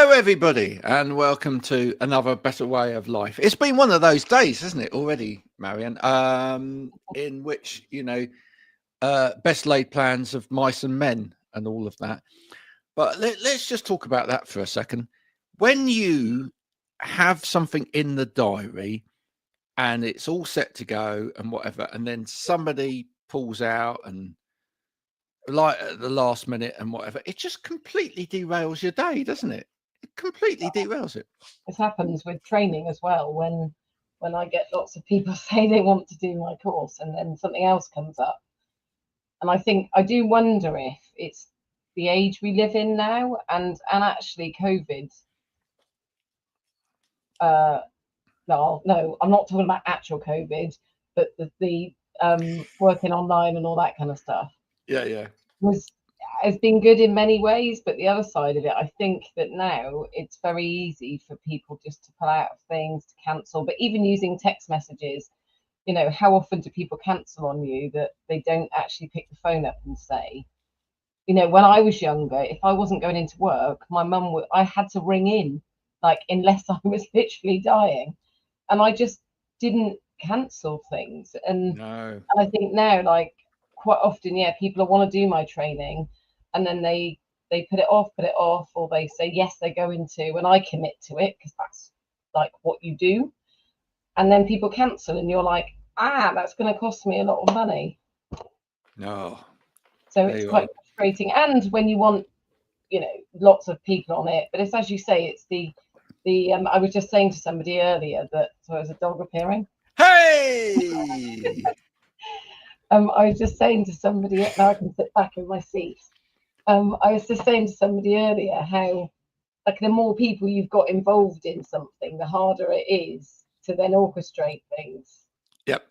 Hello, everybody, and welcome to another Better Way of Life. It's been one of those days, hasn't it, already, Marianne, in which, best laid plans of mice and men and all of that. But let's just talk about that for a second. When you have something in the diary and it's all set to go and whatever, and then somebody pulls out and like at the last minute and whatever, it just completely derails your day, doesn't it? It completely derails it. This happens with training as well. When I get lots of people say they want to do my course and then something else comes up, and I do wonder if it's the age we live in now, and actually COVID. No, I'm not talking about actual COVID, but the working online and all that kind of stuff. Yeah. Has been good in many ways, but the other side of it, I think that now it's very easy for people just to pull out of things, to cancel. But even using text messages, how often do people cancel on you that they don't actually pick the phone up and say, when I was younger, if I wasn't going into work, my mum I had to ring in, like, unless I was literally dying, and I just didn't cancel things. And I think now, like, quite often, people want to do my training, and then they put it off, or they say yes, they go into, and I commit to it because that's like what you do, and then people cancel, and you're like, that's going to cost me a lot of money. No. So it's quite frustrating, and when you want, lots of people on it, but it's, as you say, it's the I was just saying to somebody earlier that, so there's a dog appearing. Hey. I was just saying to somebody, now I can sit back in my seat. I was just saying to somebody earlier how, like, the more people you've got involved in something, the harder it is to then orchestrate things. Yep,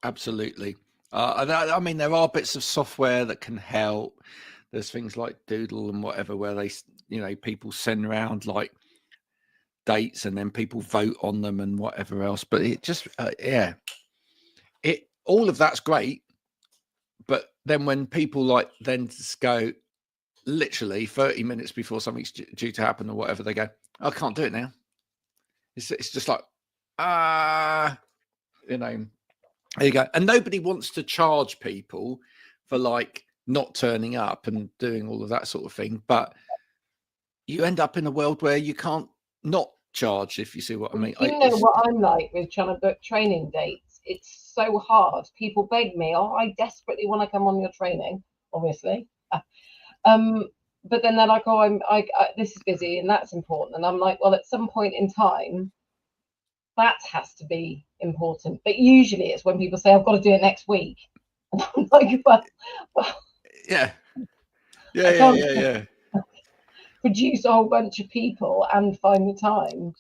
absolutely. I mean, there are bits of software that can help. There's things like Doodle and whatever, where they, people send around like dates and then people vote on them and whatever else. But it just, all of that's great. But then when people then just go literally 30 minutes before something's due to happen or whatever, they go, I can't do it now. It's just like, there you go. And nobody wants to charge people for not turning up and doing all of that sort of thing. But you end up in a world where you can't not charge, if you see what I mean. You know what I'm like with trying to book training dates. It's so hard. People beg me, I desperately want to come on your training, obviously. But then they're like, this is busy and that's important. And I'm like, well, at some point in time, that has to be important. But usually it's when people say, I've got to do it next week. And I'm like, well. Yeah. Produce a whole bunch of people and find the time.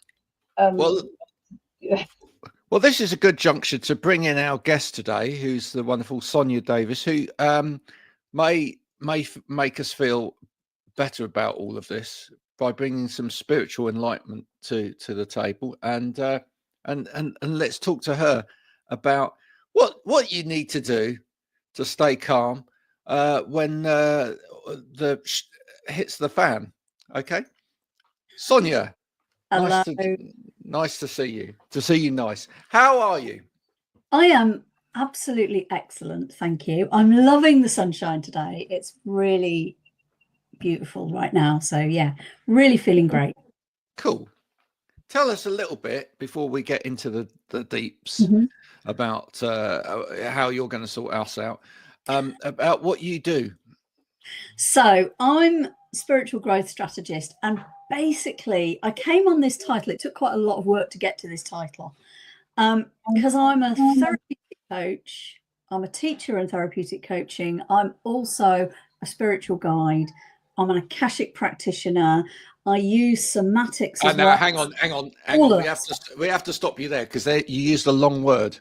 Well, this is a good juncture to bring in our guest today, who's the wonderful Sonia Davies, who may make us feel better about all of this by bringing some spiritual enlightenment to the table, and let's talk to her about what you need to do to stay calm when the hits the fan. Okay, Sonia. Hello. Nice to see you. Nice. How are you? I am absolutely excellent, thank you. I'm loving the sunshine today. It's really beautiful right now. So yeah, really feeling great. Cool. Tell us a little bit before we get into the deeps about how you're going to sort us out, about what you do. So I'm Spiritual Growth Strategist, and basically I came on this title. It took quite a lot of work to get to this title, because I'm a therapeutic coach. I'm a teacher in therapeutic coaching. I'm also a spiritual guide. I'm an Akashic practitioner. I use somatics as well. Hang on. We have to stop you there, because you used a long word,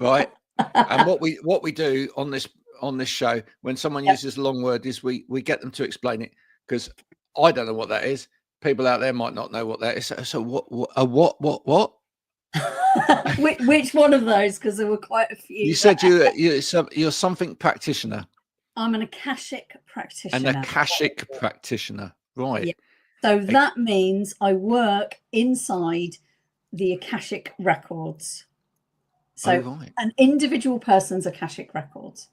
right? And what we do on this show, when someone uses a long word, is we get them to explain it, because I don't know what that is. People out there might not know what that is. So what? Which one of those? Because there were quite a few. You said you're something practitioner. I'm an Akashic practitioner. An Akashic practitioner. Right. Yeah. So that means I work inside the Akashic records. So right. an individual person's Akashic records.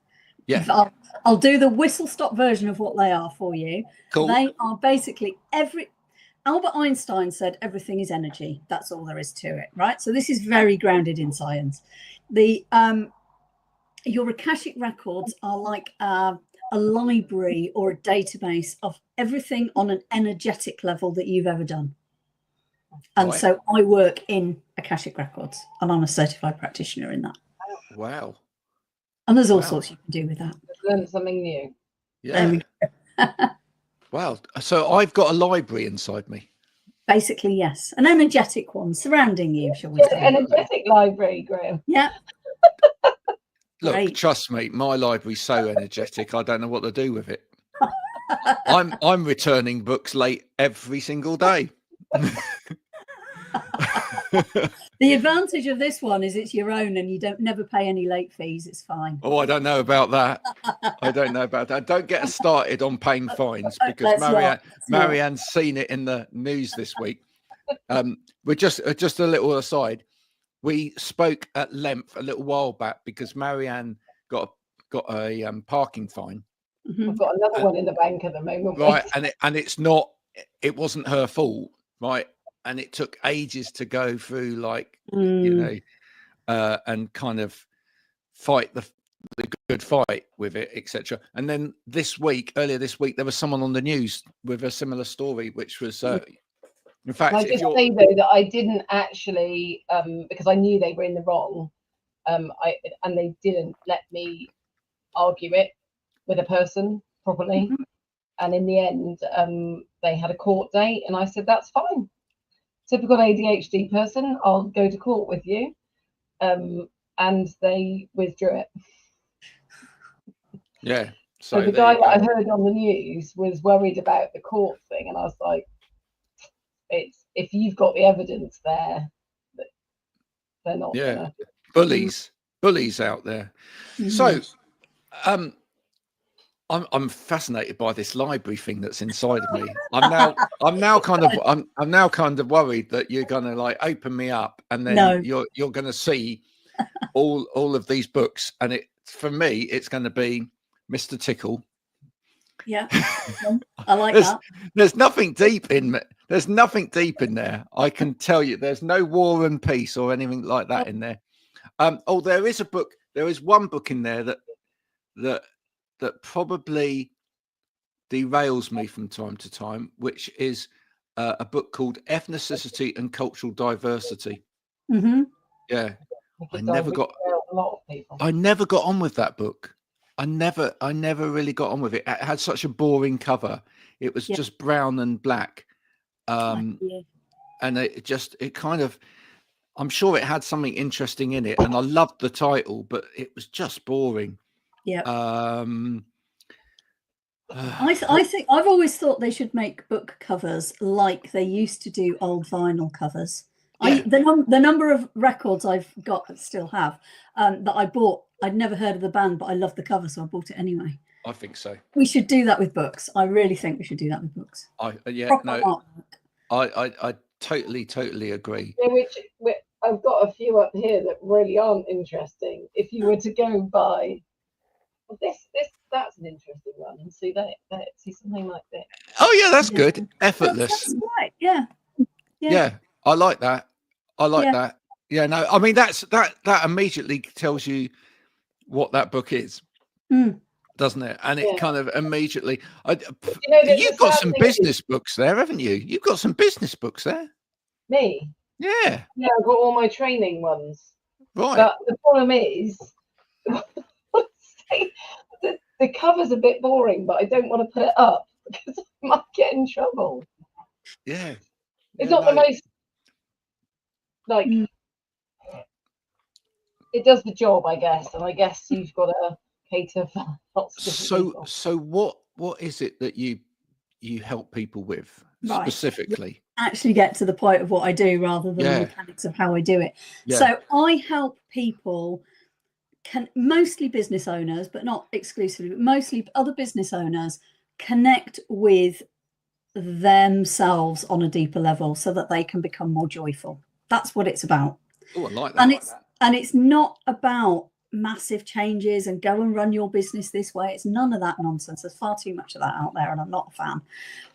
Yeah. I'll do the whistle-stop version of what they are for you. Cool. They are basically Albert Einstein said everything is energy. That's all there is to it, right? So this is very grounded in science. Your Akashic records are like a library or a database of everything on an energetic level that you've ever done. And so I work in Akashic records, and I'm a certified practitioner in that. Wow. And there's all sorts you can do with that. Learn something new. Yeah. Wow. So I've got a library inside me. Basically, yes. An energetic one surrounding you, shall we say. Energetic library, Graham. Yeah. Look, Great. trust me, my library's so energetic, I don't know what to do with it. I'm returning books late every single day. The advantage of this one is it's your own and you never pay any late fees. It's fine. Oh, I don't know about that. I don't know about that. Don't get us started on paying fines, because Marianne's seen it in the news this week. We're just a little aside. We spoke at length a little while back because Marianne got a parking fine. I've got another one in the bank at the moment. Right, it wasn't her fault, right? And it took ages to go through, like, you know, and kind of fight the good fight with it, etc. And then earlier this week, there was someone on the news with a similar story, which was, in fact, I just say though that I didn't actually, because I knew they were in the wrong, and they didn't let me argue it with a person properly. And in the end, they had a court date, and I said that's fine. Typical ADHD person, I'll go to court with you. And they withdrew it. Yeah. So the guy that I heard on the news was worried about the court thing, and I was like, if you've got the evidence there, they're not. Yeah. Bullies out there. So, I'm fascinated by this library thing that's inside of me. I'm now kind of worried that you're going to like open me up, and then you're going to see all of these books, and for me it's going to be Mr. Tickle. Yeah. I like that. There's nothing deep in there. I can tell you, there's no War and Peace or anything like that in there. There is a book. There is one book in there that probably derails me from time to time, which is a book called Ethnicity and Cultural Diversity. Yeah, I never got on with that book. I never really got on with it. It had such a boring cover. It was just brown and black, and it kind of. I'm sure it had something interesting in it, and I loved the title, but it was just boring. Yeah. I think I've always thought they should make book covers like they used to do old vinyl covers. Yeah. The number of records I've got, still have, that I bought. I'd never heard of the band, but I loved the cover, so I bought it anyway. I think so. We should do that with books. I really think we should do that with books. I totally agree. Yeah, I've got a few up here that really aren't interesting. If you were to go and buy that's an interesting one, and see something like that. Oh yeah, that's good. Effortless. That's right. Yeah. Yeah, I like that. That. Yeah, no, I mean that immediately tells you what that book is, doesn't it? And it kind of immediately. You've got some business books there, haven't you? You've got some business books there. Me? Yeah. Yeah, I've got all my training ones. Right. But the problem is, the cover's a bit boring, but I don't want to put it up because I might get in trouble. Yeah. It's not the most it does the job, I guess, and I guess you've got to cater for lots of different people. So what is it that you help people with specifically? Actually get to the point of what I do rather than the mechanics of how I do it. Yeah. So I help people, mostly business owners, but not exclusively, but mostly other business owners, connect with themselves on a deeper level so that they can become more joyful. That's what it's about. Oh, I like that. And it's not about massive changes and go and run your business this way. It's none of that nonsense. There's far too much of that out there, and I'm not a fan.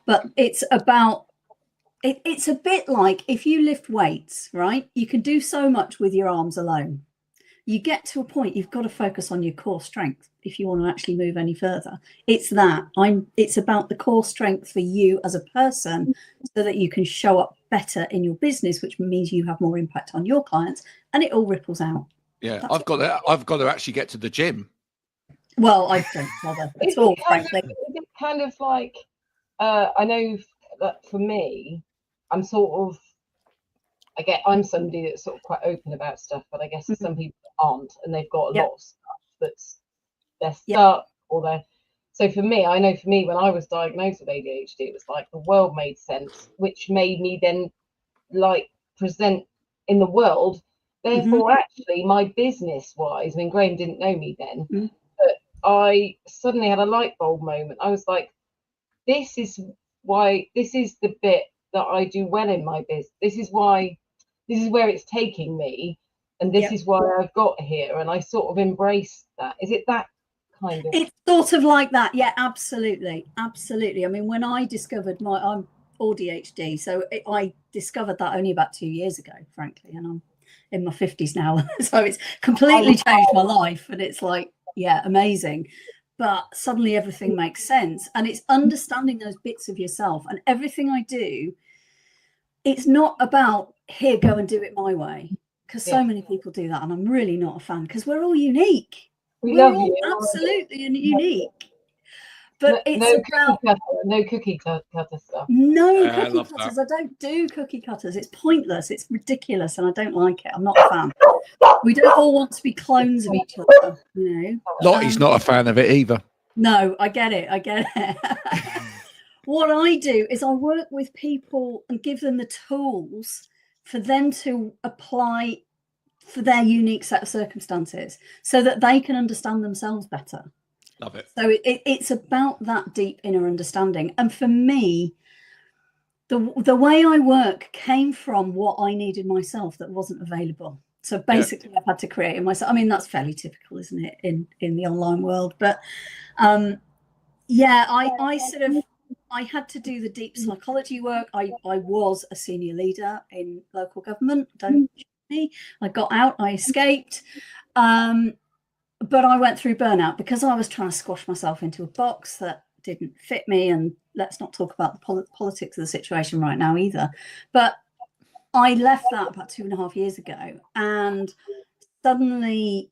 But it's about, it's a bit like if you lift weights, right? You can do so much with your arms alone. You get to a point, you've got to focus on your core strength if you want to actually move any further. It's about the core strength for you as a person so that you can show up better in your business, which means you have more impact on your clients, and it all ripples out. Yeah, I've got to actually get to the gym. Well, I don't bother at all, frankly. It's kind of like, I know that for me, I'm somebody that's sort of quite open about stuff, but I guess some people aren't, and they've got a lot of stuff that's they're stuck or they're. So for me, when I was diagnosed with ADHD, it was like the world made sense, which made me then like present in the world. Therefore, actually, my business-wise, I mean, Graham didn't know me then, but I suddenly had a light bulb moment. I was like, this is the bit that I do well in my business. This is where it's taking me, and this is why I've got here. And I sort of embraced that. Is it that kind of? It's sort of like that. Yeah, absolutely. Absolutely. I mean, when I discovered I'm ADHD, so I discovered that only about 2 years ago, frankly, and I'm in my 50s now. So it's completely changed my life, and it's like, yeah, amazing. But suddenly everything makes sense, and it's understanding those bits of yourself. And everything I do, it's not about here, go and do it my way, because so many people do that, and I'm really not a fan, because we're all unique. We're all absolutely unique. But no cookie cutter stuff. No cookie cutters. I don't do cookie cutters. It's pointless. It's ridiculous, and I don't like it. I'm not a fan. We don't all want to be clones of each other, you know. Lottie's not a fan of it either. No, I get it. What I do is I work with people and give them the tools for them to apply for their unique set of circumstances so that they can understand themselves better. Love it. So it's about that deep inner understanding. And for me, the way I work came from what I needed myself that wasn't available. So basically, I've had to create it myself. I mean, that's fairly typical, isn't it, in the online world? But I had to do the deep psychology work. I was a senior leader in local government. Don't shoot me. I got out. I escaped. But I went through burnout because I was trying to squash myself into a box that didn't fit me. And let's not talk about the politics of the situation right now either. But I left that about 2.5 years ago and suddenly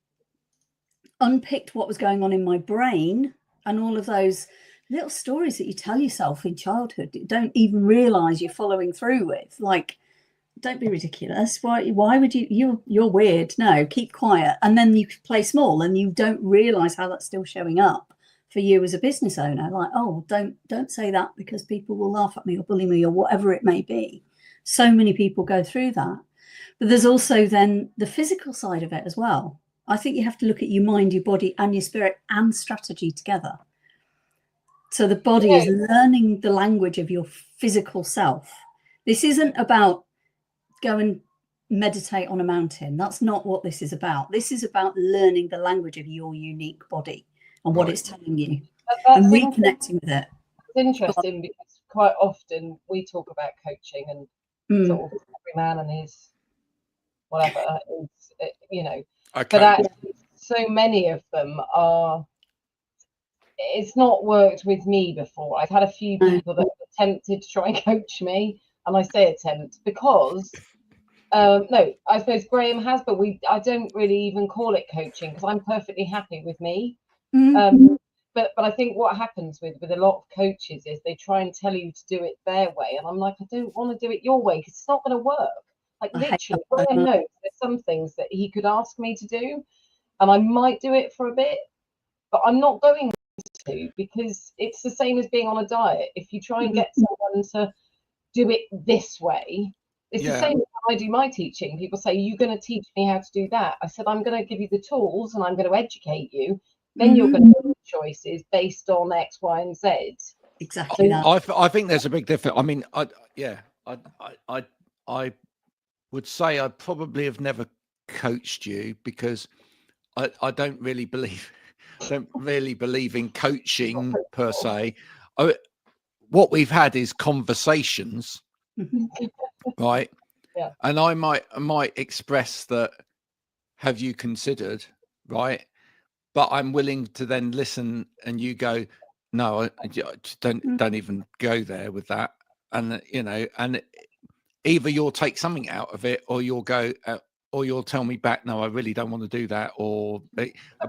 unpicked what was going on in my brain and all of those little stories that you tell yourself in childhood you don't even realize you're following through with. Like, don't be ridiculous. Why would you're weird. No, keep quiet. And then you play small and you don't realize how that's still showing up for you as a business owner. Like, oh, don't say that because people will laugh at me or bully me or whatever it may be. So many people go through that. But there's also then the physical side of it as well. I think you have to look at your mind, your body and your spirit and strategy together. So the body is learning the language of your physical self. This isn't about go and meditate on a mountain. That's not what this is about. This is about learning the language of your unique body and what it's telling you and reconnecting with it. It's interesting because quite often we talk about coaching and sort of every man and his whatever, you know. Okay. But actually, so many of them are. It's not worked with me before. I've had a few people that have attempted to try and coach me, and I say attempt because no, I suppose Graham has, but I don't really even call it coaching because I'm perfectly happy with me. But I think what happens with a lot of coaches is they try and tell you to do it their way, and I'm like, I don't want to do it your way because it's not going to work. Like literally, Graham knows there's some things that he could ask me to do, and I might do it for a bit, but I'm not going to because it's the same as being on a diet. If you try and get someone to do it this way, it's the same as when I do my teaching. People say, you're going to teach me how to do that. I said, I'm going to give you the tools and I'm going to educate you. Then you're going to make choices based on X, Y, and Z. exactly that. I think there's a big difference. I mean, I would say I probably have never coached you because I don't really believe in coaching per se. What we've had is conversations, right? Yeah. And I might express that, have you considered, right? But I'm willing to then listen, and you go, no, I just don't even go there with that. And and either you'll take something out of it, or you'll go, or you'll tell me back, no, I really don't want to do that.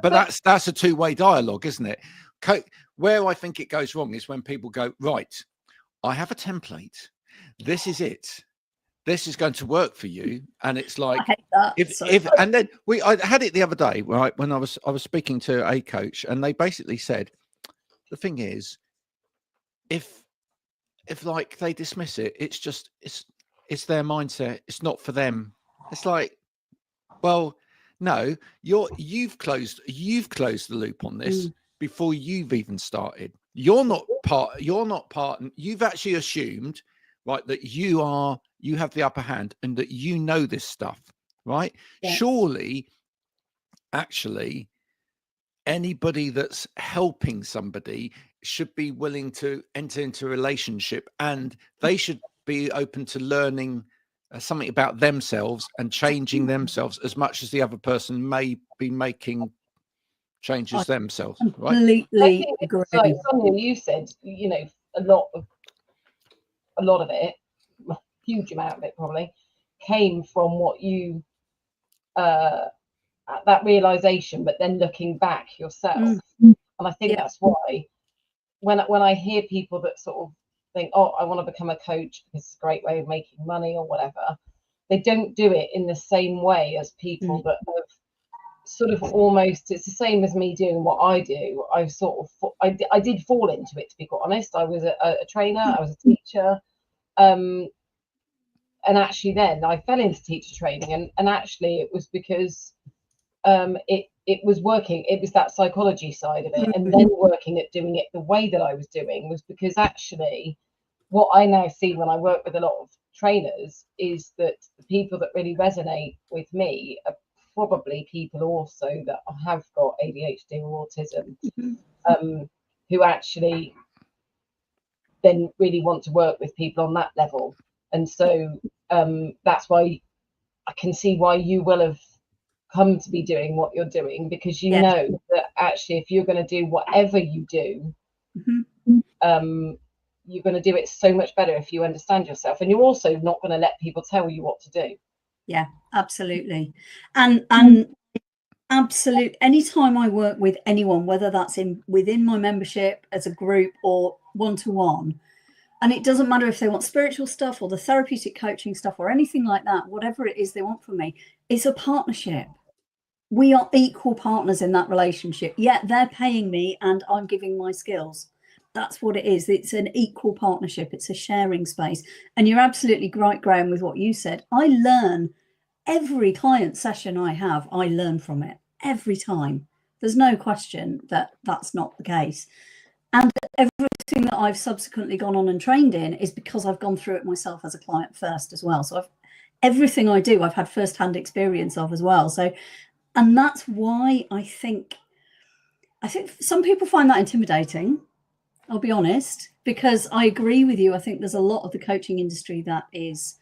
But that's a two-way dialogue, isn't it? Where I think it goes wrong is when people go, right, I have a template. This is it. This is going to work for you. And it's like, and then I had it the other day, right? When I was speaking to a coach, and they basically said, the thing is, if like they dismiss it, it's just, it's their mindset. It's not for them. It's like, well, no, you've closed the loop on this before you've even started. You're not part. You've actually assumed, right, that you have the upper hand and that you know this stuff, right? Yeah. Surely, actually, anybody that's helping somebody should be willing to enter into a relationship, and they should be open to learning something about themselves and changing themselves as much as the other person may be making changes themselves. Completely agree. Like Sonia, you said, a lot of it, a huge amount of it probably, came from what you that realization, but then looking back yourself. And I think that's why when I hear people that sort of think, oh, I want to become a coach because it's a great way of making money or whatever, they don't do it in the same way as people that have sort of almost, it's the same as me doing what I do. I did fall into it, to be quite honest. I was a trainer, I was a teacher, and actually then I fell into teacher training, and actually it was because it was working. It was that psychology side of it, and then working at doing it the way that I was doing was because actually what I now see when I work with a lot of trainers is that the people that really resonate with me are probably people also that have got ADHD or autism, who actually then really want to work with people on that level. And so that's why I can see why you will have come to be doing what you're doing, because you know that actually if you're going to do whatever you do, you're going to do it so much better if you understand yourself, and you're also not going to let people tell you what to do. Yeah, absolutely. And absolute, anytime I work with anyone, whether that's within my membership as a group or one-to-one, and it doesn't matter if they want spiritual stuff or the therapeutic coaching stuff or anything like that, whatever it is they want from me, it's a partnership. We are equal partners in that relationship, yet they're paying me and I'm giving my skills. That's what it is. It's an equal partnership. It's a sharing space. And you're absolutely right, Graham, with what you said. I learn every client session I have, I learn from it every time. There's no question that that's not the case. And everything that I've subsequently gone on and trained in is because I've gone through it myself as a client first as well. So everything I do, I've had firsthand experience of as well. So, and that's why I think some people find that intimidating. I'll be honest, because I agree with you. I think there's a lot of the coaching industry that is,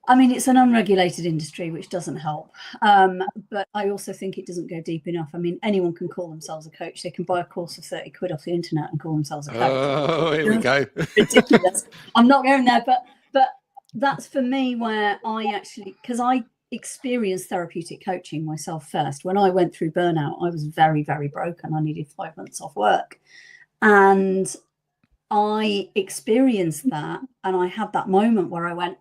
I mean, it's an unregulated industry, which doesn't help. But I also think it doesn't go deep enough. I mean, anyone can call themselves a coach. They can buy a course of 30 quid off the internet and call themselves a coach. Oh, here we go. Ridiculous. I'm not going there, but that's for me where I actually, because I experienced therapeutic coaching myself first. When I went through burnout, I was very, very broken. I needed 5 months off work. And I experienced that, and I had that moment where I went,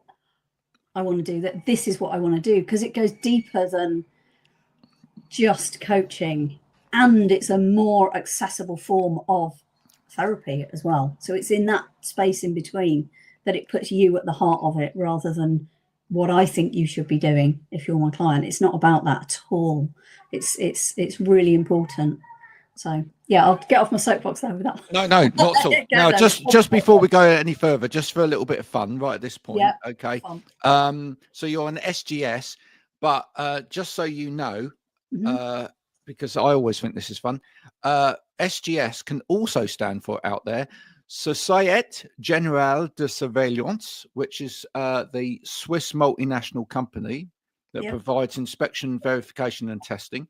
I want to do that. This is what I want to do, because it goes deeper than just coaching, and it's a more accessible form of therapy as well. So it's in that space in between that it puts you at the heart of it, rather than what I think you should be doing if you're my client. It's not about that at all. It's really important. So Yeah, I'll get off my soapbox there with that. No, not at all. No, just before we go any further, just for a little bit of fun right at this point. Yeah, okay. Fun. So you're an SGS, but just so you know, because I always think this is fun, SGS can also stand for out there Société Générale de Surveillance, which is the Swiss multinational company that provides inspection, verification and testing.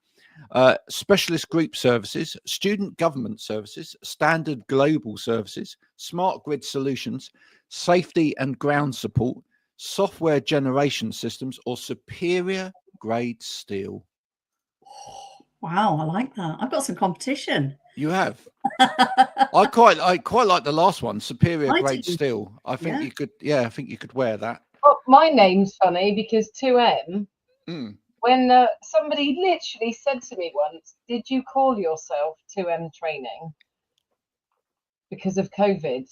Specialist group services, student government services, standard global services, smart grid solutions, safety and ground support, software generation systems, or superior grade steel. Wow, I like that. I've got some competition. You have. I quite like the last one, superior grade do. steel. I think you could. Yeah, I think you could wear that. Oh, my name's funny because 2M. When somebody literally said to me once, "Did you call yourself 2M training because of COVID?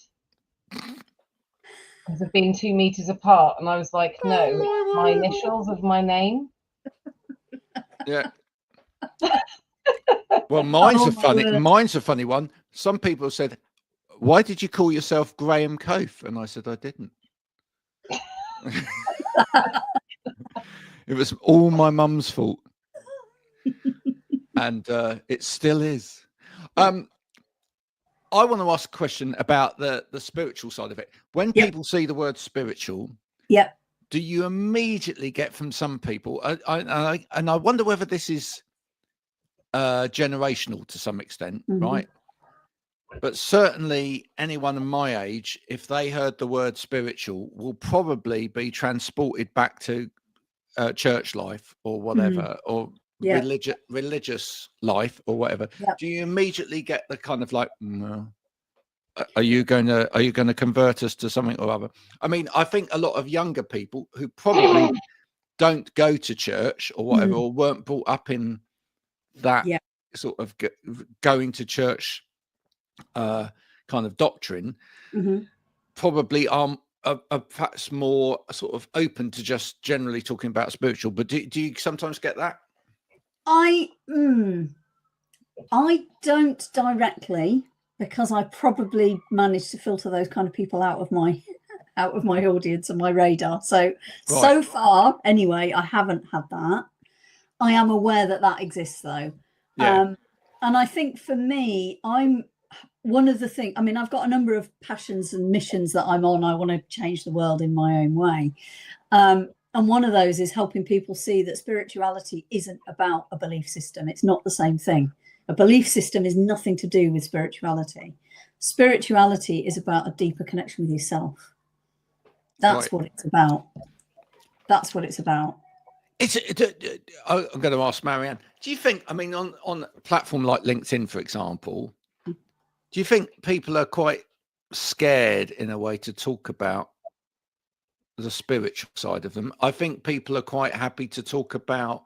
Because of being 2 meters apart?" And I was like, "No, it's my initials of my name." Yeah. Well, mine's a funny one. Some people said, "Why did you call yourself Graham Coath?" And I said, "I didn't." It was all my mum's fault, and it still is. I want to ask a question about the spiritual side of it. When people see the word spiritual, do you immediately get from some people? And I wonder whether this is generational to some extent, right? But certainly anyone of my age, if they heard the word spiritual, will probably be transported back to church life or whatever, or religious life or whatever. Do you immediately get the kind of like, are you going to convert us to something or other? I mean, I think a lot of younger people who probably don't go to church or whatever, or weren't brought up in that sort of going to church kind of doctrine, probably are perhaps more sort of open to just generally talking about spiritual. But do you sometimes get that? I don't directly, because I probably managed to filter those kind of people out of my audience and my radar. So far, anyway, I haven't had that. I am aware that exists, though. And I think for me, I'm one of the things. I mean, I've got a number of passions and missions that I'm on. I want to change the world in my own way. And one of those is helping people see that spirituality isn't about a belief system. It's not the same thing. A belief system is nothing to do with spirituality. Spirituality is about a deeper connection with yourself. That's what it's about. That's what it's about. I'm going to ask Marianne, do you think, I mean, on a platform like LinkedIn, for example, do you think people are quite scared in a way to talk about the spiritual side of them? I think people are quite happy to talk about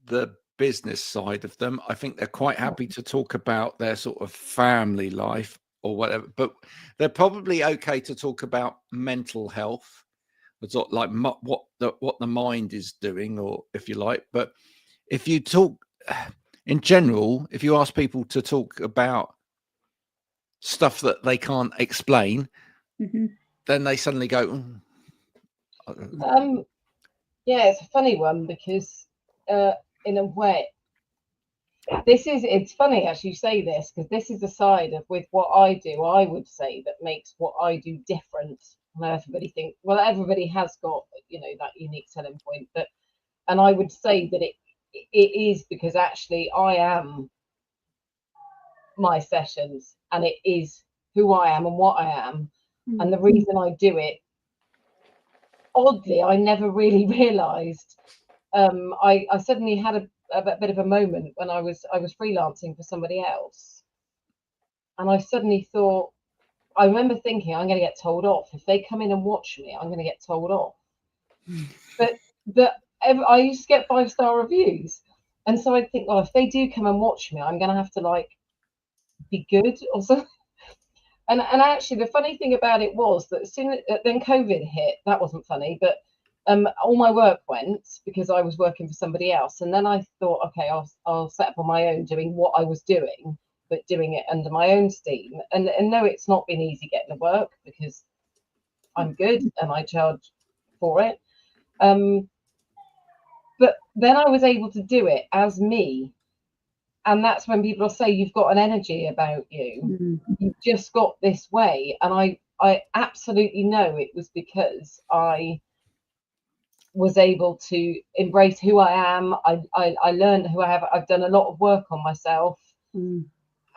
the business side of them. I think they're quite happy to talk about their sort of family life or whatever, but they're probably okay to talk about mental health. It's not like what the mind is doing, or if you like. But if you talk in general, if you ask people to talk about stuff that they can't explain, then they suddenly go. It's a funny one because in a way, it's funny actually you say this, because this is the side of with what I do, I would say that makes what I do different. Everybody has got, that unique selling point, and I would say that it is because actually I am my sessions, and it is who I am and what I am. And the reason I do it, oddly, I never really realized. I suddenly had a bit of a moment when I was freelancing for somebody else, and I suddenly thought, I remember thinking, I'm going to get told off if they come in and watch me. I'm going to get told off. But I used to get 5-star reviews, and so I think, well, if they do come and watch me, I'm going to have to be good or something. And actually, the funny thing about it was that then COVID hit. That wasn't funny, but all my work went because I was working for somebody else. And then I thought, okay, I'll set up on my own doing what I was doing. but doing it under my own steam. And no, it's not been easy getting the work, because I'm good and I charge for it. But then I was able to do it as me. And that's when people say, you've got an energy about you. You've just got this way. And I absolutely know it was because I was able to embrace who I am. I learned who I have. I've done a lot of work on myself, and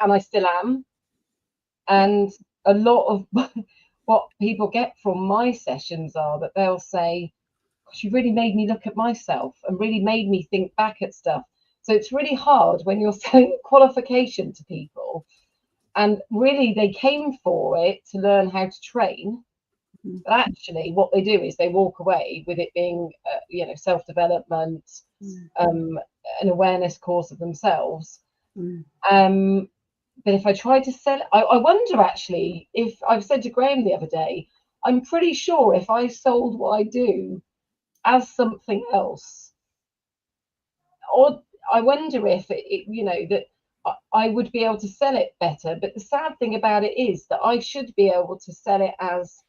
I still am. And a lot of what people get from my sessions are that they'll say, gosh, you really made me look at myself and really made me think back at stuff. So it's really hard when you're selling qualification to people, and really they came for it to learn how to train. But actually what they do is they walk away with it being, self-development, an awareness course of themselves. But if I try to sell it, I wonder actually if, I've said to Graham the other day, I'm pretty sure if I sold what I do as something else, or I wonder if that I would be able to sell it better. But the sad thing about it is that I should be able to sell it as,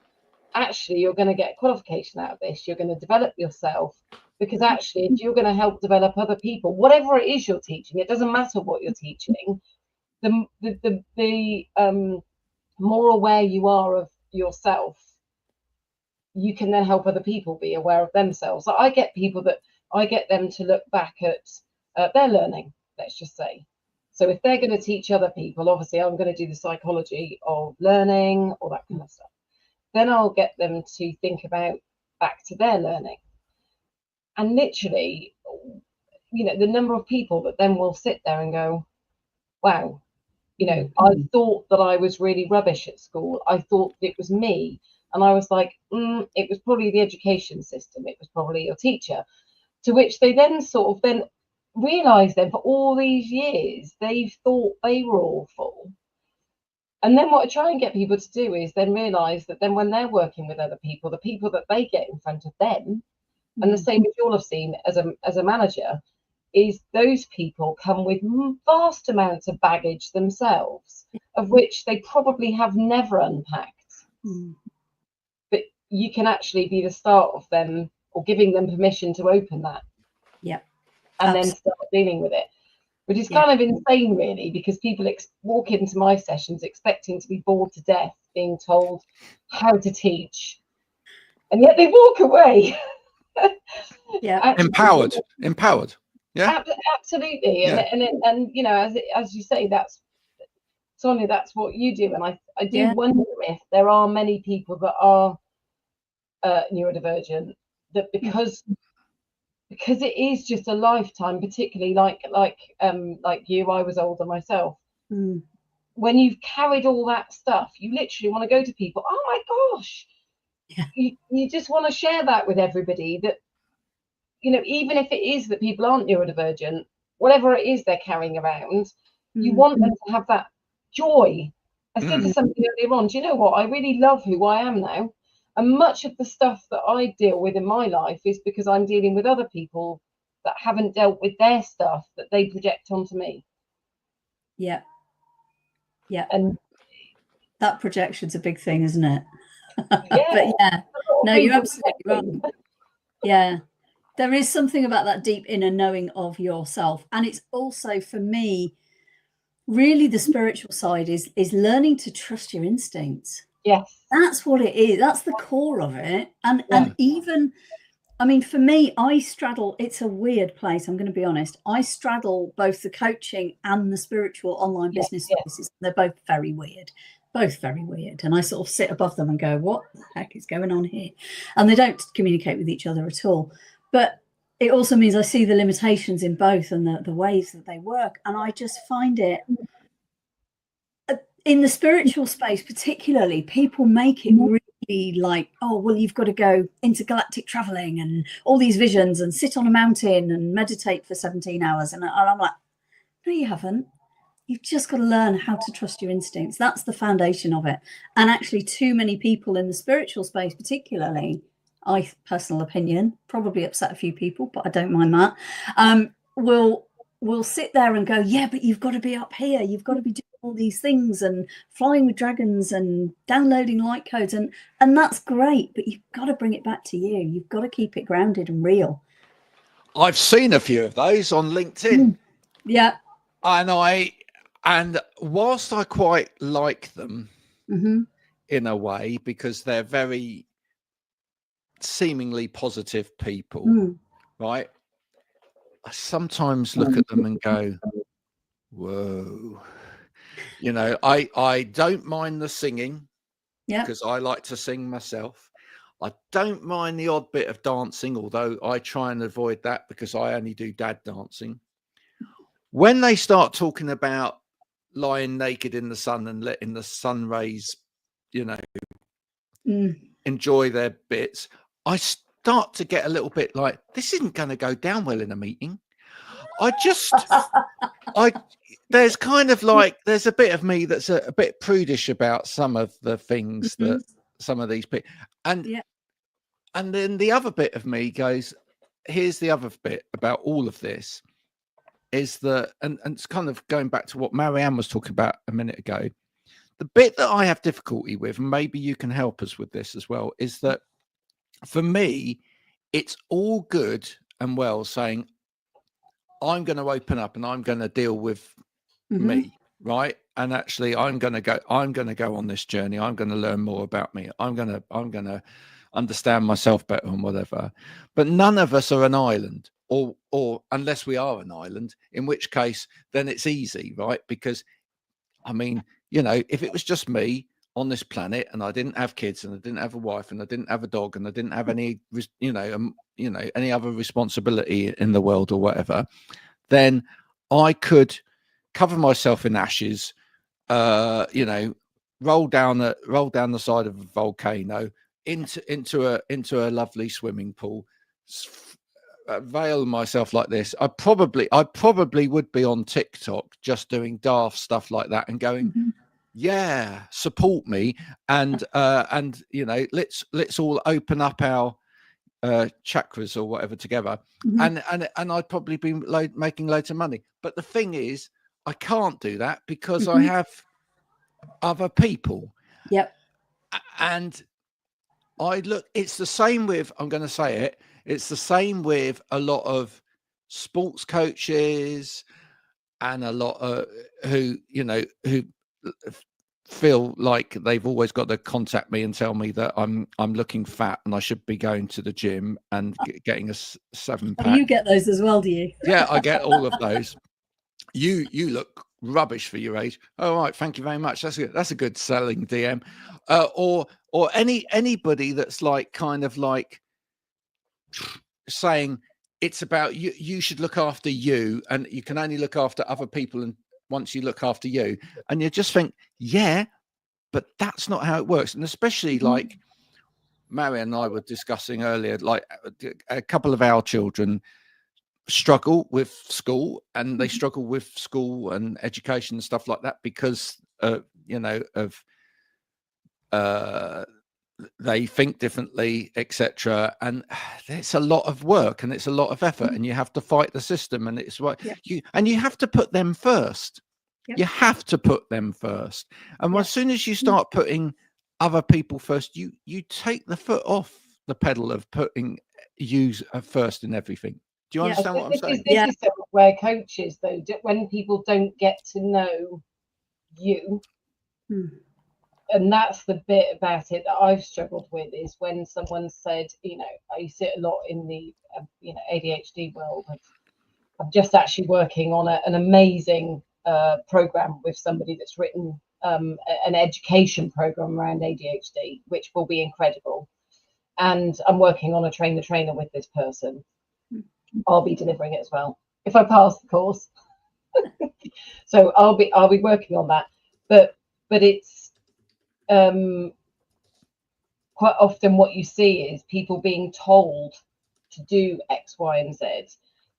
actually, you're going to get a qualification out of this. You're going to develop yourself, because actually, if you're going to help develop other people, whatever it is you're teaching, it doesn't matter what you're teaching. The more aware you are of yourself, you can then help other people be aware of themselves. So I get them to look back at their learning, let's just say. So if they're going to teach other people, obviously I'm going to do the psychology of learning, all that kind of stuff. Then I'll get them to think about back to their learning. And literally, the number of people that then will sit there and go, wow, I thought that I was really rubbish at school. I thought it was me. And I was like, it was probably the education system. It was probably your teacher. To which they then sort of realise then for all these years, they've thought they were awful. And then what I try and get people to do is then realise that then when they're working with other people, the people that they get in front of them, and the same as you'll have seen as a manager, is those people come with vast amounts of baggage themselves, of which they probably have never unpacked. But you can actually be the start of them, or giving them permission to open that. And then start dealing with it. Which is kind of insane, really, because people walk into my sessions expecting to be bored to death, being told how to teach, and yet they walk away. Empowered. Yeah, absolutely. And as you say, that's Sonia, that's what you do. And I do wonder if there are many people that are neurodivergent, that because it is just a lifetime, particularly like you, I was older myself. When you've carried all that stuff, you literally want to go to people, oh my gosh, you just want to share that with everybody, that even if it is that people aren't neurodivergent, whatever it is they're carrying around, you want them to have that joy. I said to somebody earlier on, do you know what, I really love who I am now. And much of the stuff that I deal with in my life is because I'm dealing with other people that haven't dealt with their stuff that they project onto me. Yeah. And that projection's a big thing, isn't it? Yeah. But no, you're absolutely right. Yeah. There is something about that deep inner knowing of yourself. And it's also, for me, really the spiritual side is learning to trust your instincts. Yes. That's what it is. That's the core of it. And even, I mean, for me, I straddle, it's a weird place, I'm going to be honest. I straddle both the coaching and the spiritual online business services. They're both very weird. And I sort of sit above them and go, what the heck is going on here? And they don't communicate with each other at all. But it also means I see the limitations in both and the ways that they work. And I just find it, in the spiritual space particularly, people make it really like, oh, well, you've got to go intergalactic traveling and all these visions and sit on a mountain and meditate for 17 hours. And I'm like, no, you haven't. You've just got to learn how to trust your instincts. That's the foundation of it. And actually, too many people in the spiritual space particularly, personal opinion, probably upset a few people, but I don't mind that, will sit there and go, yeah, but you've got to be up here. You've got to be doing all these things and flying with dragons and downloading light codes, and that's great, but you've got to bring it back to you. You've got to keep it grounded and real. I've seen a few of those on LinkedIn. Yeah. And whilst I quite like them in a way, because they're very seemingly positive people, right? I sometimes look at them and go, whoa. You know, I don't mind the singing, because I like to sing myself. I don't mind the odd bit of dancing, although I try and avoid that because I only do dad dancing. When they start talking about lying naked in the sun and letting the sun rays, you know, enjoy their bits, I start to get a little bit like, this isn't going to go down well in a meeting. There's kind of like, there's a bit of me that's a bit prudish about some of the things that some of these people, and then the other bit of me goes, here's the other bit about all of this, is that, and it's kind of going back to what Marianne was talking about a minute ago, the bit that I have difficulty with, and maybe you can help us with this as well, is that for me, it's all good and well saying, I'm going to open up and I'm going to deal with me, right? And actually, I'm going to go on this journey. I'm going to learn more about me. I'm going to understand myself better and whatever. But none of us are an island, or unless we are an island, in which case then it's easy, right? Because I mean, you know, if it was just me on this planet and I didn't have kids and I didn't have a wife and I didn't have a dog and I didn't have any, any other responsibility in the world or whatever, then I could cover myself in ashes, roll down the side of a volcano into a lovely swimming pool, veil myself like this. I probably would be on TikTok just doing daft stuff like that and going, yeah, support me, and let's all open up our chakras or whatever together, and I'd probably be making loads of money. But the thing is, I can't do that because I have other people. And it's the same with, I'm going to say it, it's the same with a lot of sports coaches and a lot of who feel like they've always got to contact me and tell me that I'm looking fat and I should be going to the gym and getting a 7-pack. Oh, you get those as well, do you? Yeah, I get all of those. You look rubbish for your age. Oh, right, thank you very much. That's a good selling DM. Or anybody that's like kind of like saying it's about you. You should look after you, and you can only look after other people, and once you look after you, and you just think, yeah, but that's not how it works. And especially like Marianne and I were discussing earlier, like a couple of our children struggle with school, and they struggle with school and education and stuff like that because they think differently, etc. And it's a lot of work and it's a lot of effort, and you have to fight the system, and it's what you have to put them first. You have to put them first, and as soon as you start putting other people first, you take the foot off the pedal of putting you first in everything. Do you understand what I'm saying? This is where coaches, though, when people don't get to know you, and that's the bit about it that I've struggled with, is when someone said, I see it a lot in the ADHD world. I'm just actually working on an amazing program with somebody that's written an education program around ADHD, which will be incredible. And I'm working on a trainer with this person. I'll be delivering it as well if I pass the course. So I'll be working on that. But it's quite often what you see is people being told to do X, Y, and Z,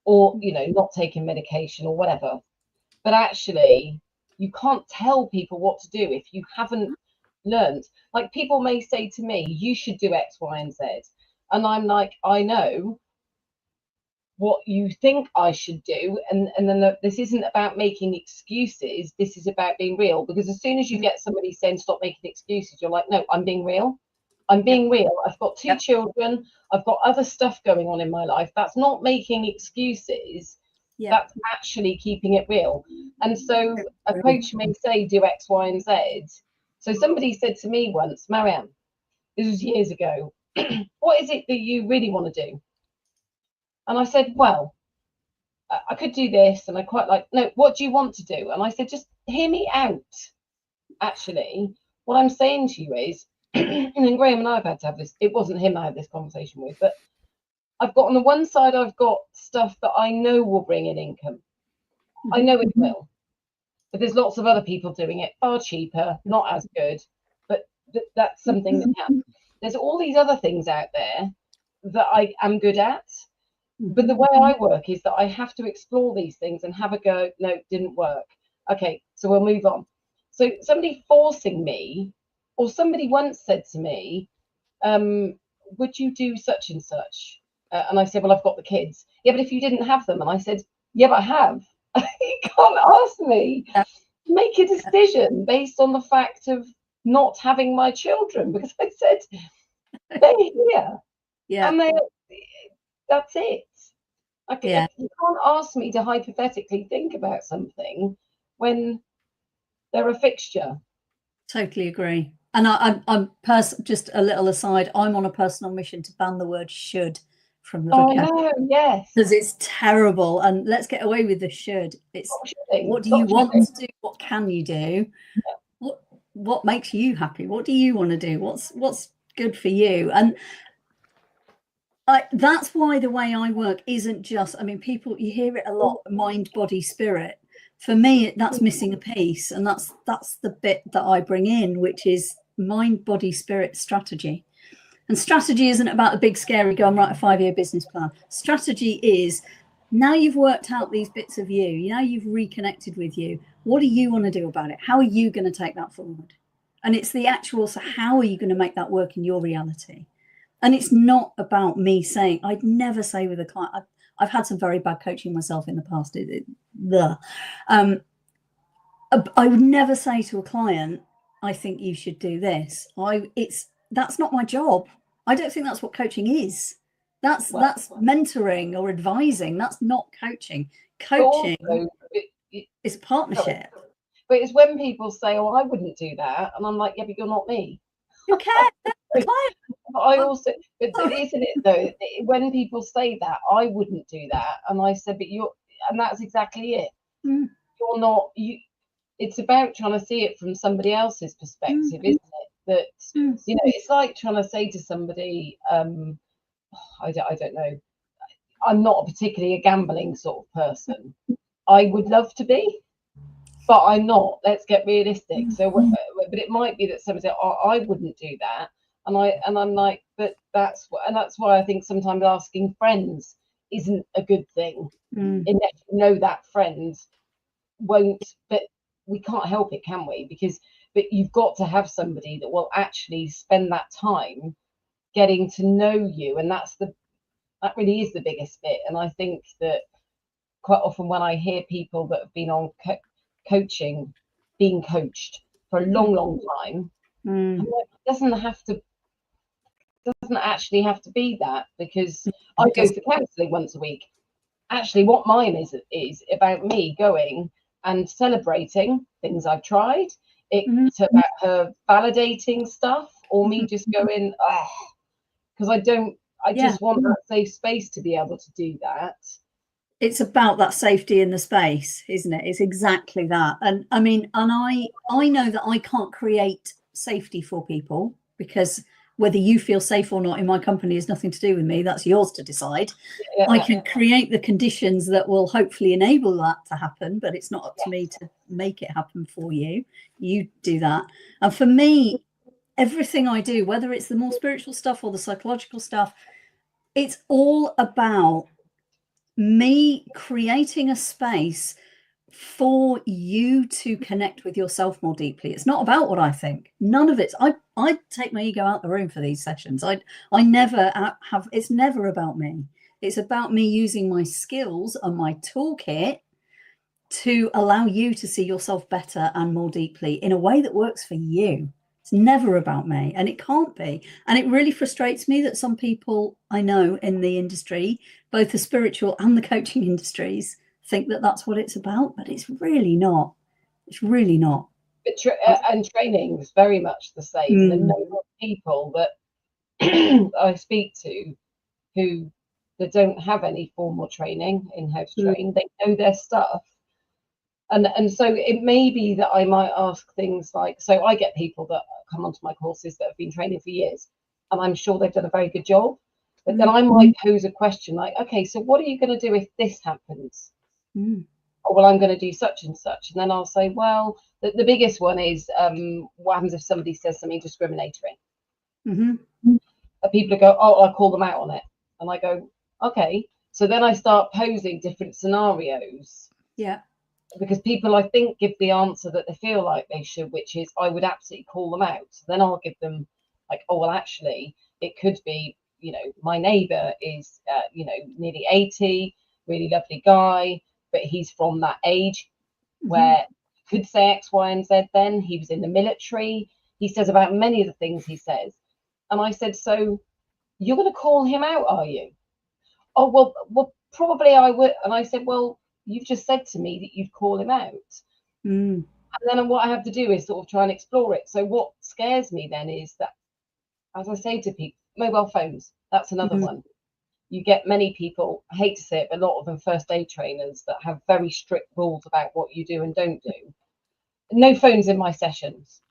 or not taking medication or whatever. But actually, you can't tell people what to do if you haven't learned. Like, people may say to me, you should do X, Y, and Z. And I'm like, I know, what you think I should do, and then this isn't about making excuses. This is about being real. Because as soon as you get somebody saying stop making excuses, you're like, no, I'm being real. I'm being real. I've got two children. I've got other stuff going on in my life. That's not making excuses. That's actually keeping it real. And so a coach may say do X, Y, and Z. So somebody said to me once, Marianne, this was years ago, what is it that you really want to do? And I said, well, I could do this, and I quite like, no, what do you want to do? And I said, just hear me out. Actually, what I'm saying to you is, and then Graham and I have had to have this, it wasn't him I had this conversation with, but I've got on the one side, I've got stuff that I know will bring in income. I know it will. But there's lots of other people doing it, far cheaper, not as good, but that's something that can. There's all these other things out there that I am good at. But the way I work is that I have to explore these things and have a go. No, it didn't work. Okay, so we'll move on. So somebody forcing me, or somebody once said to me, would you do such and such? And I said, well, I've got the kids. Yeah, but if you didn't have them. And I said, yeah, but I have. You can't ask me to make a decision based on the fact of not having my children, because I said, they're here. Yeah. And that's it. Okay, you can't ask me to hypothetically think about something when they're a fixture. Totally agree. And I'm just a little aside, I'm on a personal mission to ban the word should from the vocabulary. Oh, no, yes. Because it's terrible. And let's get away with the should. It's what do you want to do? What can you do? Yeah. What makes you happy? What do you want to do? What's good for you? And that's why the way I work isn't just, I mean, people, you hear it a lot, mind, body, spirit. For me, that's missing a piece. And that's the bit that I bring in, which is mind, body, spirit strategy. And strategy isn't about the big, scary, go and write a 5-year business plan. Strategy is, now you've worked out these bits of you, now you've reconnected with you, what do you want to do about it? How are you going to take that forward? And it's the actual, so how are you going to make that work in your reality? And it's not about me saying, I'd never say with a client, I've had some very bad coaching myself in the past. I would never say to a client, I think you should do this. That's not my job. I don't think that's what coaching is. That's mentoring or advising. That's not coaching. Coaching is a partnership. But it's when people say, oh, I wouldn't do that. And I'm like, yeah, but you're not me. You can. But I also, but isn't it though, when people say that, I wouldn't do that. And I said, but you're, and that's exactly it. You're not, it's about trying to see it from somebody else's perspective, isn't it? That, you know, it's like trying to say to somebody, I don't know, I'm not particularly a gambling sort of person. I would love to be, but I'm not. Let's get realistic. So, but it might be that somebody said, oh, I wouldn't do that. And I'm like, but that's why I think sometimes asking friends isn't a good thing. Unless you know that friend won't, but we can't help it, can we? But you've got to have somebody that will actually spend that time getting to know you. And that really is the biggest bit. And I think that quite often when I hear people that have been on coaching, being coached for a long time, I'm like, it doesn't actually have to be that, because I go for counselling once a week. Actually, what mine is about me going and celebrating things I've tried. It's about her validating stuff, or me just going, because I just want that safe space to be able to do that. It's about that safety in the space, isn't it? It's exactly that. And I mean, and I know that I can't create safety for people, because whether you feel safe or not in my company has nothing to do with me. That's yours to decide. I can create the conditions that will hopefully enable that to happen, but it's not up to me to make it happen for you. You do that. And for me, everything I do, whether it's the more spiritual stuff or the psychological stuff, it's all about me creating a space for you to connect with yourself more deeply. It's not about what I think. None of it. I take my ego out the room for these sessions. I never have. It's never about me. It's about me using my skills and my toolkit to allow you to see yourself better and more deeply in a way that works for you. It's never about me, and it can't be. And it really frustrates me that some people I know in the industry, both the spiritual and the coaching industries, think that that's what it's about, but it's really not. It's really not. But and training is very much the same. The number of people that I speak to who that don't have any formal training in how to train, they know their stuff. And so it may be that I might ask things like, so I get people that come onto my courses that have been training for years, and I'm sure they've done a very good job. But then I might pose a question like, okay, so what are you going to do if this happens? Or, well, I'm going to do such and such. And then I'll say, well, the biggest one is what happens if somebody says something discriminatory? People go, oh, I'll call them out on it. And I go, okay. So then I start posing different scenarios. Yeah. Because people, I think, give the answer that they feel like they should, which is I would absolutely call them out. So then I'll give them like, oh, well, actually, it could be, you know, my neighbour is, you know, nearly 80, really lovely guy, but he's from that age where he could say X, Y, and Z then. He was in the military. He says about many of the things he says. And I said, so you're going to call him out, are you? Oh, well, probably I would. And I said, well, you've just said to me that you'd call him out. And then what I have to do is sort of try and explore it. So what scares me then is that, as I say to people, mobile phones, that's another one. You get many people, I hate to say it, but a lot of them first aid trainers that have very strict rules about what you do and don't do. No phones in my sessions.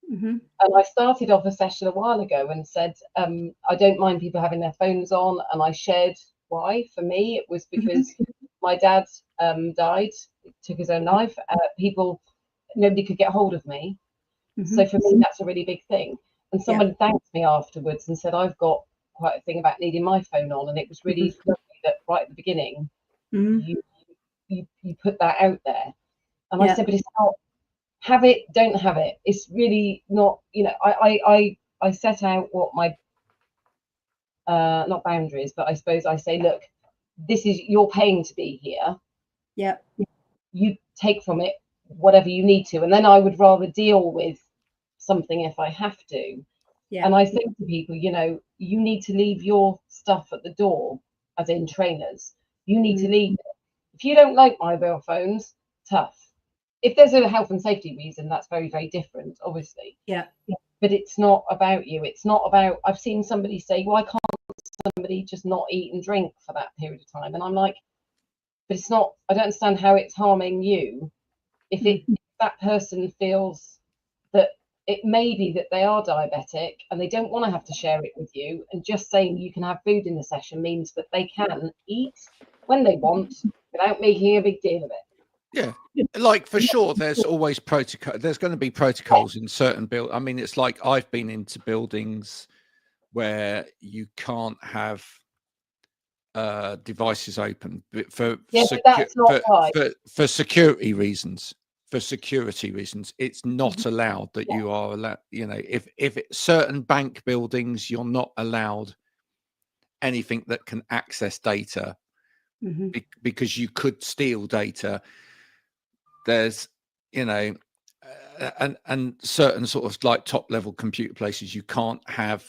And I started off a session a while ago and said, I don't mind people having their phones on. And I shared why. For me, it was because my dad died, took his own life. Nobody could get hold of me. So for me, that's a really big thing. And someone thanked me afterwards and said, I've got quite a thing about needing my phone on. And it was really lovely that right at the beginning, you put that out there. And I said, but it's not, have it, don't have it. It's really not, you know, I set out what my, not boundaries, but I suppose I say, look, this is, you're paying to be here. Yeah. You take from it whatever you need to. And then I would rather deal with something if I have to. And I say to people, you know, you need to leave your stuff at the door, as in trainers. You need to leave it. If you don't like mobile phones, tough. If there's a health and safety reason, that's very, very different, obviously. But it's not about you. It's not about, I've seen somebody say, why can't somebody just not eat and drink for that period of time? And I'm like, but it's not, I don't understand how it's harming you. If that person feels that it may be that they are diabetic and they don't want to have to share it with you, and just saying you can have food in the session means that they can eat when they want without making a big deal of it. Yeah, like for sure, there's always protocol. There's going to be protocols in certain build. I mean, it's like I've been into buildings where you can't have devices open for security reasons. For security reasons, it's not allowed that you are allowed. You know, if certain bank buildings, you're not allowed anything that can access data because you could steal data. There's, you know, and certain sort of like top level computer places, you can't have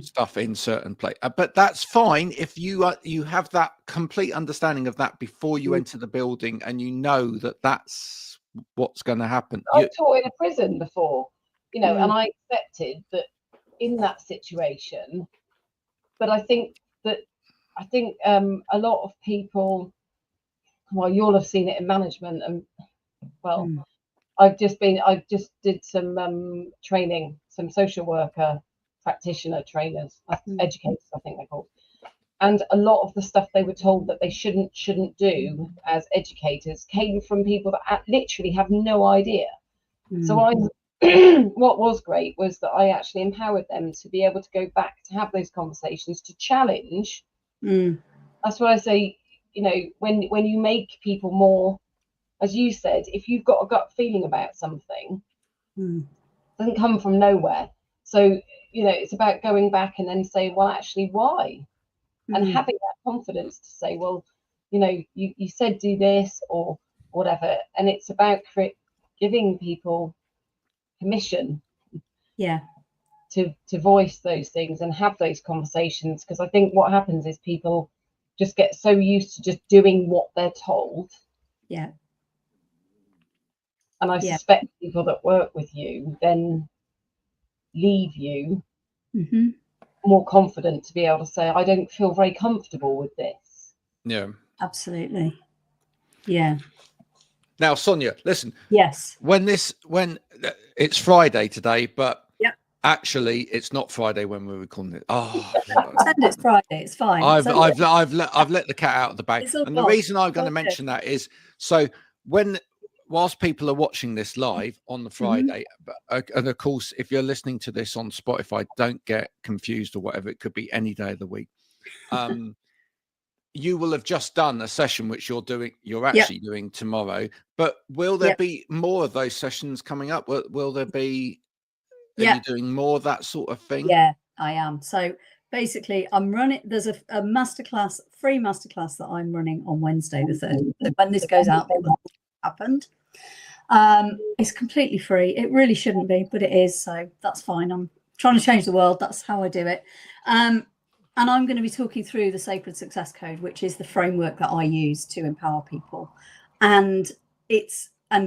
stuff in certain place. But that's fine if you have that complete understanding of that before you enter the building, and you know that that's what's going to happen. I've taught in a prison before, you know, and I accepted that in that situation. But I think a lot of people, well, you'll have seen it in management, and well, I just did some training, some social worker practitioner trainers, educators, I think they're called. And a lot of the stuff they were told that they shouldn't do as educators came from people that literally have no idea. So what was great was that I actually empowered them to be able to go back to have those conversations, to challenge. That's what I say, you know, when you make people more, as you said, if you've got a gut feeling about something, it doesn't come from nowhere. So, you know, it's about going back and then saying, well, actually, why? and having that confidence to say, well, you know, you said do this or whatever, and it's about giving people permission to voice those things and have those conversations, because I think what happens is people just get so used to just doing what they're told. Yeah. And I suspect people that work with you then leave you more confident to be able to say, I don't feel very comfortable with this. Yeah, absolutely. Yeah. Now, Sonia, listen. Yes. When it's Friday today, but actually it's not Friday when we're recording it. Oh, pretend it's Friday. It's fine. I've let the cat out of the bag. And the reason I'm going to mention that is, so whilst people are watching this live on the Friday, and of course, if you're listening to this on Spotify, don't get confused or whatever. It could be any day of the week. You will have just done a session which you're actually doing tomorrow. But will there be more of those sessions coming up? Will there be? Are you doing more of that sort of thing? Yeah, I am. So basically, I'm running. There's a masterclass, free masterclass that I'm running on Wednesday the 3rd. So when this goes out, it will have happened. It's completely free. It really shouldn't be, but it is. So that's fine. I'm trying to change the world. That's how I do it. And I'm going to be talking through the Sacred Success Code, which is the framework that I use to empower people. And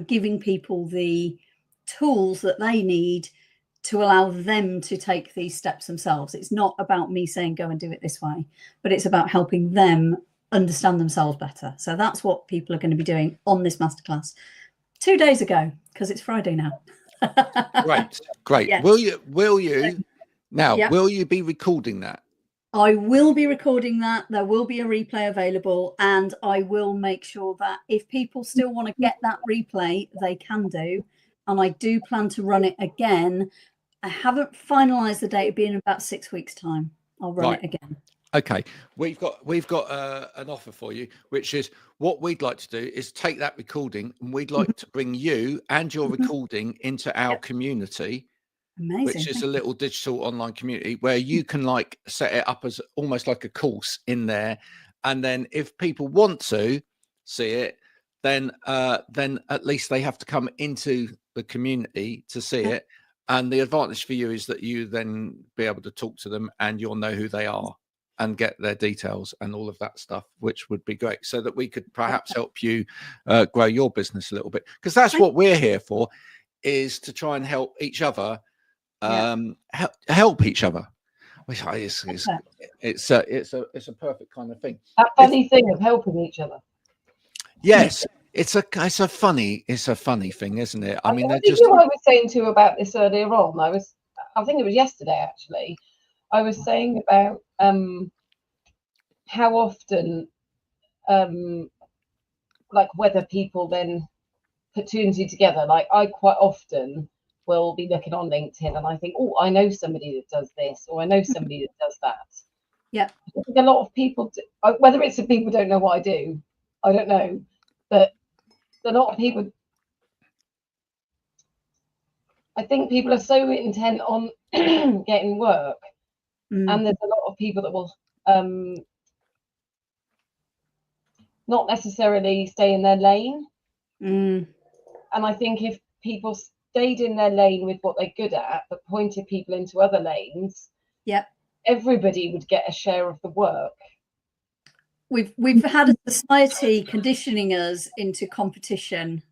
giving people the tools that they need to allow them to take these steps themselves. It's not about me saying, go and do it this way, but it's about helping them understand themselves better. So that's what people are going to be doing on this masterclass 2 days ago, because it's Friday now. Great. Yes. Will you will you be recording that? I will be recording that. There will be a replay available, and I will make sure that if people still want to get that replay, they can do. And I do plan to run it again. I haven't finalized the date. It'll be in about 6 weeks' time. I'll run it again. Okay, we've got an offer for you, which is what we'd like to do is take that recording, and we'd like to bring you and your recording into our community. Amazing. Which is a little digital online community where you can like set it up as almost like a course in there, and then if people want to see it, then at least they have to come into the community to see it. And the advantage for you is that you then be able to talk to them, and you'll know who they are and get their details and all of that stuff, which would be great, so that we could perhaps help you grow your business a little bit, because that's what we're here for, is to try and help each other. Help each other. It's a perfect kind of thing. That funny thing of helping each other. Yes, it's a funny thing, isn't it? I mean, I was saying to you about this earlier on. I think it was yesterday actually. I was saying about how often like whether people then put two and two together. Like I quite often will be looking on LinkedIn and I think, oh, I know somebody that does this, or I know somebody that does that. Yeah. I think a lot of people, whether it's that people don't know what I do, I don't know, but a lot of people, I think people are so intent on getting work, and there's a lot of people that will not necessarily stay in their lane. And I think if people stayed in their lane with what they're good at, but pointed people into other lanes, everybody would get a share of the work. We've had a society conditioning us into competition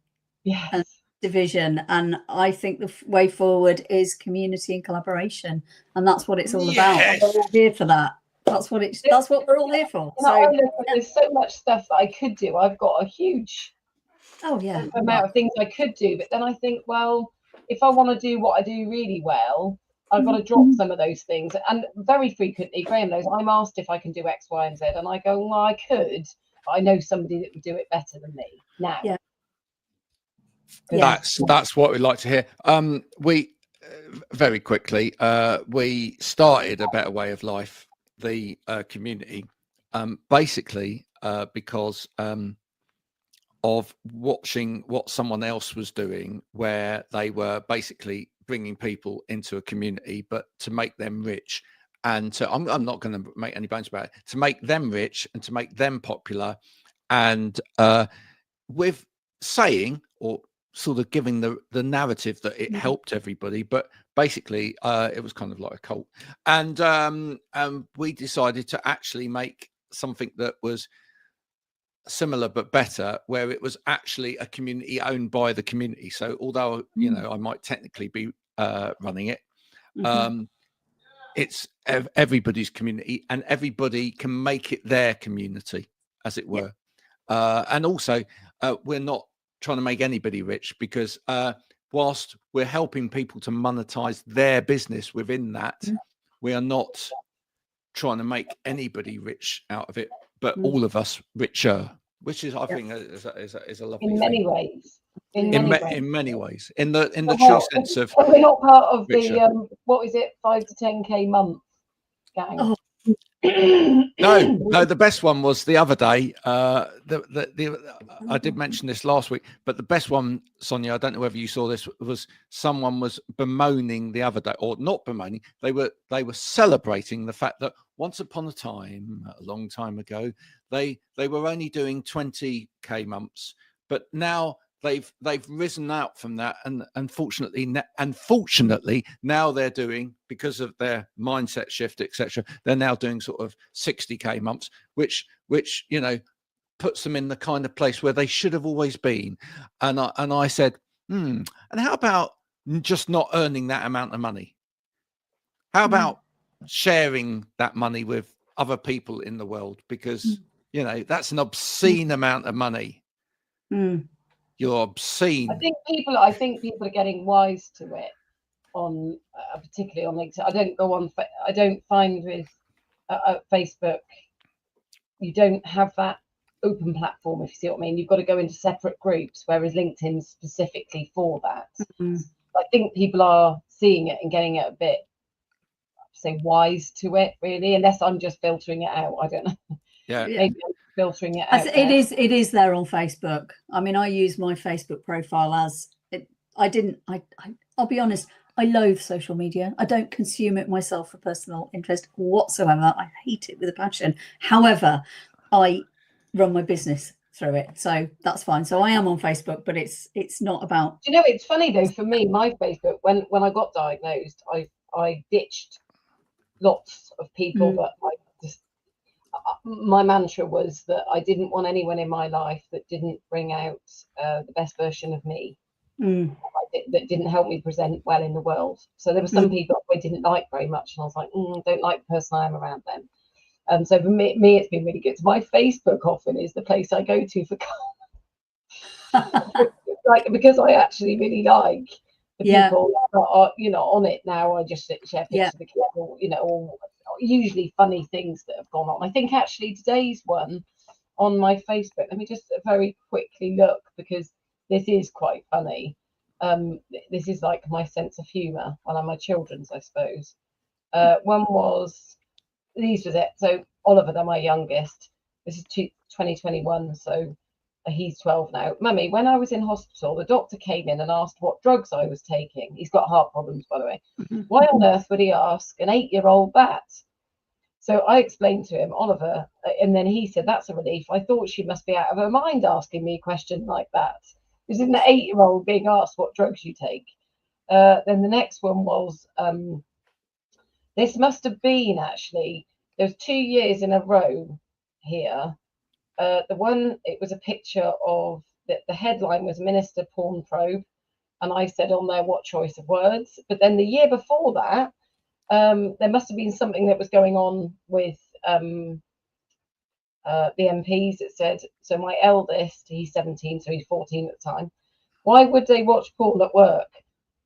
and division, and I think the way forward is community and collaboration, and that's what it's all about. We're all here for that. That's what we're all here for. There's so much stuff that I could do. I've got a huge amount of things I could do, but then I think, well, if I want to do what I do really well, I've got to drop some of those things. And very frequently, Graham knows, I'm asked if I can do X, Y, and Z, and I go, well, I could, but I know somebody that would do it better than me now. That's what we'd like to hear. We very quickly we started A Better Way of Life, the community, basically because of watching what someone else was doing, where they were basically bringing people into a community, but to make them rich and I'm not going to make any bones about it, to make them rich and to make them popular, and with saying, or sort of giving the narrative that it helped everybody, but basically it was kind of like a cult. And we decided to actually make something that was similar but better, where it was actually a community owned by the community. So although you know, I might technically be running it, it's everybody's community, and everybody can make it their community, as it were. And also we're not trying to make anybody rich, because whilst we're helping people to monetize their business within that, we are not trying to make anybody rich out of it, but all of us richer, which is, I think, is a lovely in many ways. in many ways, in the Well, true sense of we're not part of richer. the what is it, 5 to 10k month gang. Oh. No, the best one was the other day. I did mention this last week, but the best one, Sonia, I don't know whether you saw this, was someone was bemoaning the other day, or not bemoaning, they were celebrating the fact that once upon a time, a long time ago, they were only doing 20k months, but now they've risen out from that, and unfortunately now they're doing, because of their mindset shift, etc., they're now doing sort of 60k months, which you know, puts them in the kind of place where they should have always been. And I said, and how about just not earning that amount of money? How about sharing that money with other people in the world? Because you know, that's an obscene amount of money. You're obscene. I think people are getting wise to it, on particularly on LinkedIn. I don't find with Facebook, you don't have that open platform, if you see what I mean. You've got to go into separate groups, whereas LinkedIn's specifically for that. I think people are seeing it and getting it a bit, say, wise to it, really, unless I'm just filtering it out. I don't know. Maybe I'm filtering it out. It is there on Facebook. I mean, I use my Facebook profile as I'll be honest, I loathe social media. I don't consume it myself for personal interest whatsoever. I hate it with a passion. However, I run my business through it, so that's fine. So I am on Facebook, but it's not about. You know, it's funny though, for me, my Facebook, when I got diagnosed, I ditched lots of people that I just, my mantra was that I didn't want anyone in my life that didn't bring out the best version of me, that didn't help me present well in the world. So there were some people I didn't like very much, and I was like, don't like the person I am around them. So for me, it's been really good. So my Facebook often is the place I go to for like, because I actually really like the people that are, you know, on it now. I just share pictures of the kids, or, you know, or usually funny things that have gone on. I think actually today's one on my Facebook, let me just very quickly look, because this is quite funny. This is like my sense of humor, well, my children's, I suppose. One was, these was it. So Oliver, they're my youngest. This is 2021, so he's 12 now. Mummy, when I was in hospital, the doctor came in and asked what drugs I was taking. He's got heart problems, by the way. Why on earth would he ask an 8-year-old that? So I explained to him, Oliver, and then he said, that's a relief. I thought she must be out of her mind asking me a question like that. Isn't an 8-year-old being asked what drugs you take? Then the next one was, this must have been, actually, there's 2 years in a row here. The one, it was a picture of, the headline was Minister Porn Probe, and I said on there, what choice of words. But then the year before that, there must have been something that was going on with the MPs. It said, so my eldest, he's 17, so he's 14 at the time. Why would they watch porn at work?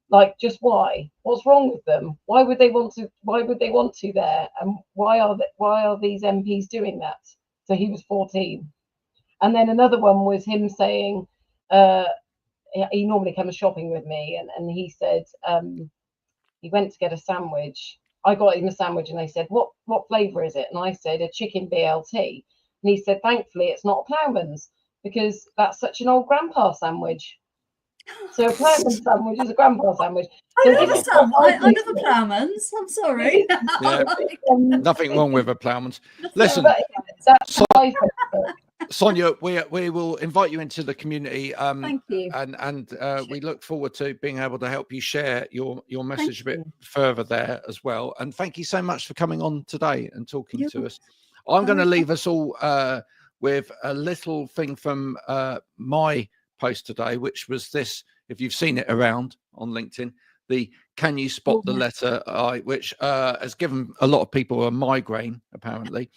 Like, just why? What's wrong with them? Why would they want to? Why would they want to there? And why are these MPs doing that? So he was 14. And then another one was him saying, he normally comes shopping with me, and he said, he went to get a sandwich. I got him a sandwich, and they said, what flavour is it? And I said, a chicken BLT. And he said, thankfully, it's not a ploughman's, because that's such an old grandpa sandwich. So a ploughman sandwich is a grandpa sandwich. I So love give a it sandwich. I five love a ploughman's. I'm sorry. Yeah. um, Nothing wrong with a ploughman's. Nothing Listen, wrong with that's So- my favourite. Sonia, we will invite you into the community, Thank you. and we look forward to being able to help you share your message a bit you. further there as well. And thank you so much for coming on today and talking You're to us. I'm going to very leave us all with a little thing from my post today, which was this. If you've seen it around on LinkedIn, the "Can you spot the letter I," which has given a lot of people a migraine, apparently.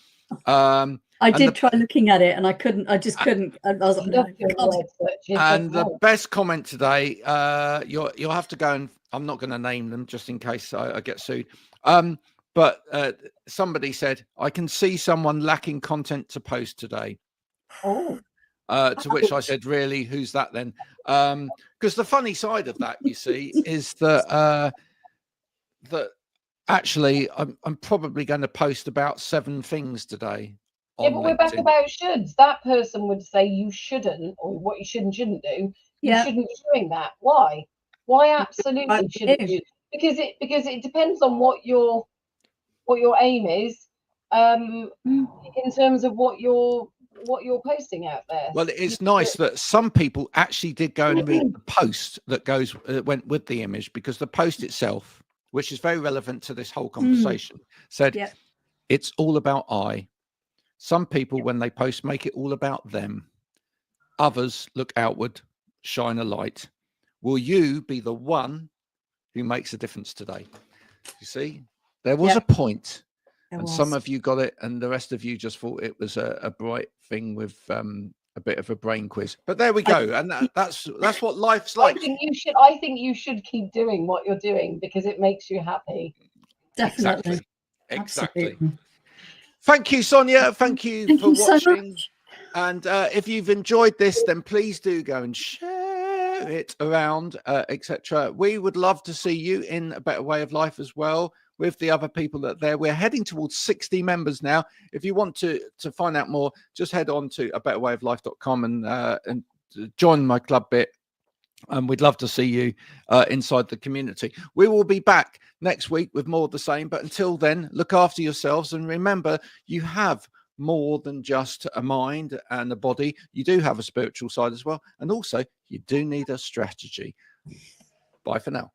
I did try looking at it and I couldn't. I just couldn't. I was like, no, Love your can't. word searches, And but the no. best comment today, you'll have to go and I'm not going to name them just in case I get sued. But somebody said, I can see someone lacking content to post today. Oh, To which I said, really, who's that then? Because the funny side of that, you see, is that that actually I'm probably going to post about 7 things today. yeah, but we're back LinkedIn. about shoulds. That person would say you shouldn't, or what you should and shouldn't do. You shouldn't be doing that. Why? Why absolutely shouldn't you? Because it depends on what your aim is, in terms of what you're posting out there. Well, it's nice that some people actually did go and read the post that went with the image, because the post itself, which is very relevant to this whole conversation, said it's all about I. Some people, when they post, make it all about them. Others look outward, shine a light. Will you be the one who makes a difference today? You see, there was a point. And some of you got it, and the rest of you just thought it was a bright thing with a bit of a brain quiz. But there we go, and that's what life's like. I think you should keep doing what you're doing because it makes you happy. Definitely. Exactly. Absolutely. Thank you, Sonia. Thank you for so watching. much. And if you've enjoyed this, then please do go and share it around, etc. We would love to see you in A Better Way of Life as well, with the other people that are there. We're heading towards 60 members now. If you want to find out more, just head on to abetterwayoflife.com and join my club bit. And we'd love to see you inside the community. We will be back next week with more of the same. But until then, look after yourselves. And remember, you have more than just a mind and a body. You do have a spiritual side as well. And also, you do need a strategy. Bye for now.